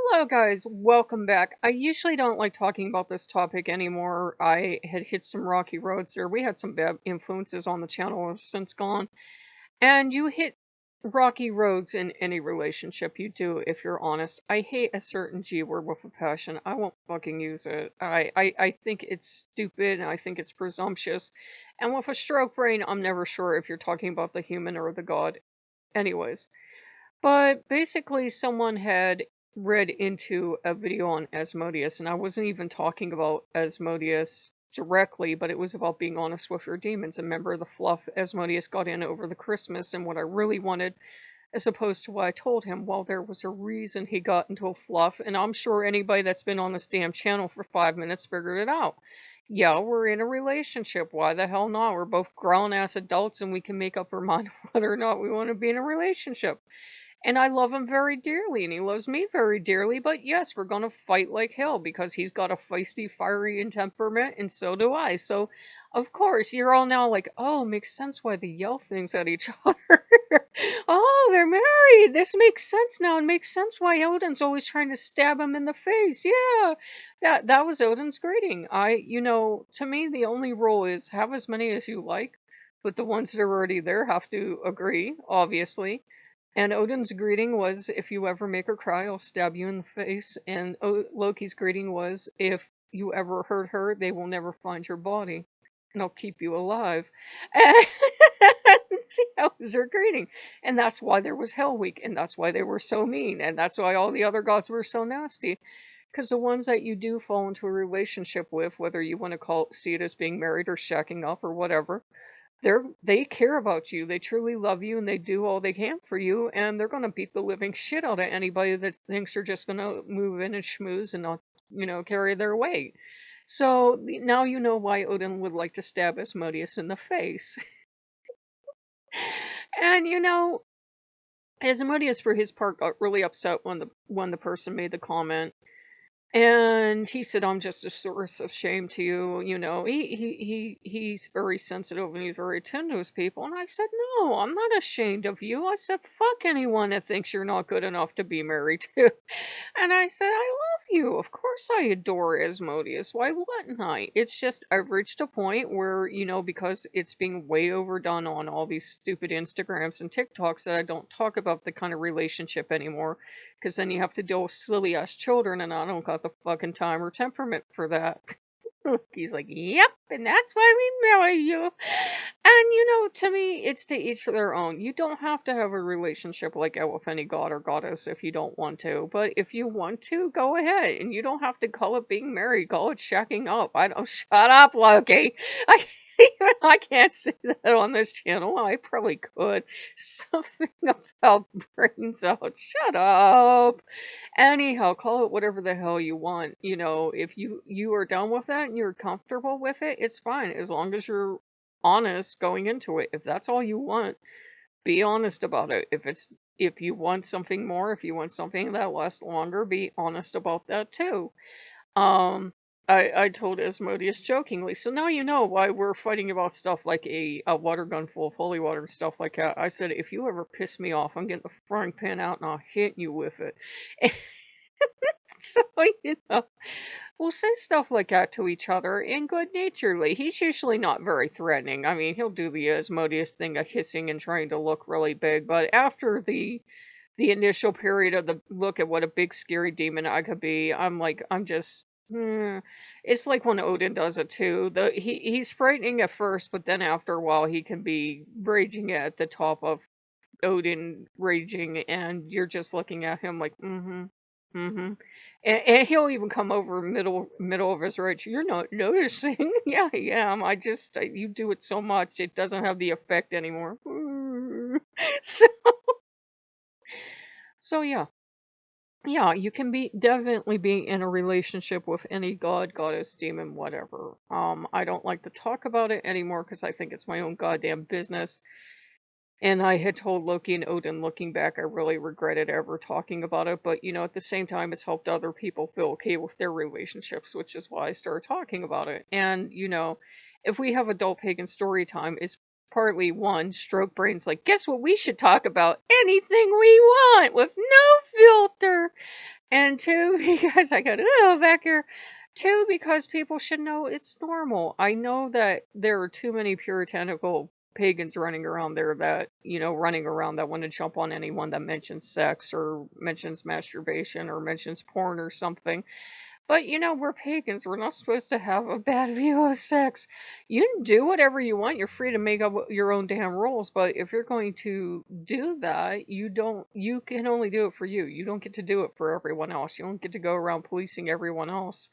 Hello, guys. Welcome back. I usually don't like talking about this topic anymore. I had hit some rocky roads there. We had some bad influences on the channel have since gone. And you hit rocky roads in any relationship you do, if you're honest. I hate a certain G word with a passion. I won't fucking use it. I think it's stupid and I think it's presumptuous. And with a stroke brain, I'm never sure if you're talking about the human or the god. Anyways. But basically, someone had read into a video on Asmodeus, and I wasn't even talking about Asmodeus directly, but it was about being honest with your demons. And remember the fluff Asmodeus got in over the Christmas and what I really wanted, as opposed to what I told him. Well, there was a reason he got into a fluff, and I'm sure anybody that's been on this damn channel for 5 minutes figured it out. Yeah, we're in a relationship. Why the hell not? We're both grown ass adults and we can make up our mind whether or not we want to be in a relationship. And I love him very dearly, and he loves me very dearly. But yes, we're going to fight like hell because he's got a feisty, fiery temperament, and so do I. So, of course, you're all now like, oh, makes sense why they yell things at each other. Oh, they're married. This makes sense now. It makes sense why Odin's always trying to stab him in the face. Yeah, that was Odin's greeting. To me, the only rule is have as many as you like, but the ones that are already there have to agree, obviously. And Odin's greeting was, if you ever make her cry, I'll stab you in the face. And Loki's greeting was, if you ever hurt her, they will never find your body. And I'll keep you alive. And that was her greeting. And that's why there was Hell Week. And that's why they were so mean. And that's why all the other gods were so nasty. Because the ones that you do fall into a relationship with, whether you want to see it as being married or shacking up or whatever, they care about you. They truly love you and they do all they can for you, and they're gonna beat the living shit out of anybody that thinks they're just gonna move in and schmooze and not, carry their weight. So now you know why Odin would like to stab Asmodeus in the face. And Asmodeus for his part got really upset when the person made the comment. And he said, I'm just a source of shame to you. He's very sensitive and he's very attentive to his people. And I said, no, I'm not ashamed of you. I said, fuck anyone that thinks you're not good enough to be married to. And I said, I love you. Of course I adore Asmodeus. Why wouldn't I? It's just, I've reached a point where, because it's being way overdone on all these stupid Instagrams and TikToks, that I don't talk about the kind of relationship anymore. Because then you have to deal with silly ass children, and I don't got the fucking time or temperament for that. He's like, yep, and that's why we marry you. And to me, it's to each their own. You don't have to have a relationship like that with any god or goddess if you don't want to. But if you want to, go ahead. And you don't have to call it being married. Call it shacking up. I don't. Shut up, Loki. I even I can't say that on this channel. I probably could. Something about brains out. Shut up. Anyhow, call it whatever the hell you want. If you are done with that and you're comfortable with it, it's fine as long as you're honest going into it. If that's all you want, be honest about it. If you want something more, if you want something that lasts longer, be honest about that too. I told Asmodeus jokingly, so now you know why we're fighting about stuff like a water gun full of holy water and stuff like that. I said, if you ever piss me off, I'm getting the frying pan out and I'll hit you with it. So, we'll say stuff like that to each other and good naturedly. He's usually not very threatening. I mean, he'll do the Asmodeus thing of hissing and trying to look really big, but after the initial period of the look at what a big scary demon I could be, I'm just it's like when Odin does it too. He's frightening at first, but then after a while he can be raging at the top of Odin raging, and you're just looking at him like, mm-hmm, mm-hmm. And he'll even come over middle of his rage. You're not noticing? Yeah, I am. You do it so much, it doesn't have the effect anymore. So, so yeah. Yeah, you can definitely be in a relationship with any god, goddess, demon, whatever. I don't like to talk about it anymore because I think it's my own goddamn business. And I had told Loki and Odin, looking back, I really regretted ever talking about it. But at the same time, it's helped other people feel okay with their relationships, which is why I started talking about it. And if we have adult pagan story time, it's partly one, stroke brains like, guess what we should talk about? Anything we want with no filter. And two, because I got back here. Two, because people should know it's normal. I know that there are too many puritanical pagans running around there that, running around that want to jump on anyone that mentions sex or mentions masturbation or mentions porn or something. But we're pagans. We're not supposed to have a bad view of sex. You can do whatever you want. You're free to make up your own damn rules. But if you're going to do that, you can only do it for you. You don't get to do it for everyone else. You don't get to go around policing everyone else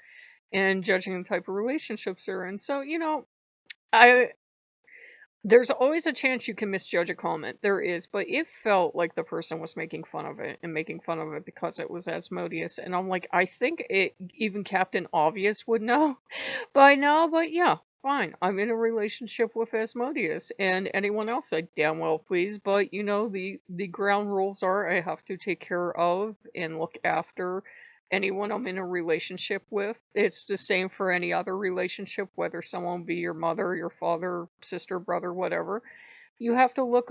and judging the type of relationships they're in. So, I there's always a chance you can misjudge a comment. There is, but it felt like the person was making fun of it and making fun of it because it was Asmodeus. And I'm like, I think even Captain Obvious would know by now, but yeah, fine. I'm in a relationship with Asmodeus and anyone else I damn well please, but the ground rules are I have to take care of and look after anyone I'm in a relationship with. It's the same for any other relationship, whether someone be your mother, your father, sister, brother, whatever. You have to look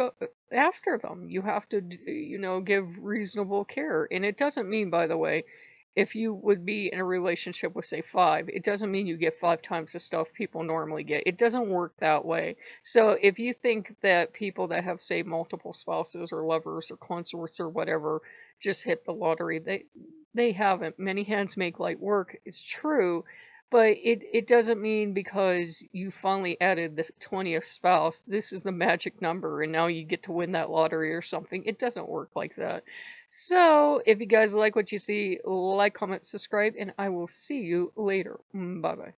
after them. You have to, give reasonable care. And it doesn't mean, by the way, if you would be in a relationship with, say, five, it doesn't mean you get five times the stuff people normally get. It doesn't work that way. So if you think that people that have, say, multiple spouses or lovers or consorts or whatever just hit the lottery, they haven't. Many hands make light work. It's true, but it doesn't mean because you finally added this 20th spouse, this is the magic number, and now you get to win that lottery or something. It doesn't work like that. So, if you guys like what you see, like, comment, subscribe, and I will see you later. Bye bye.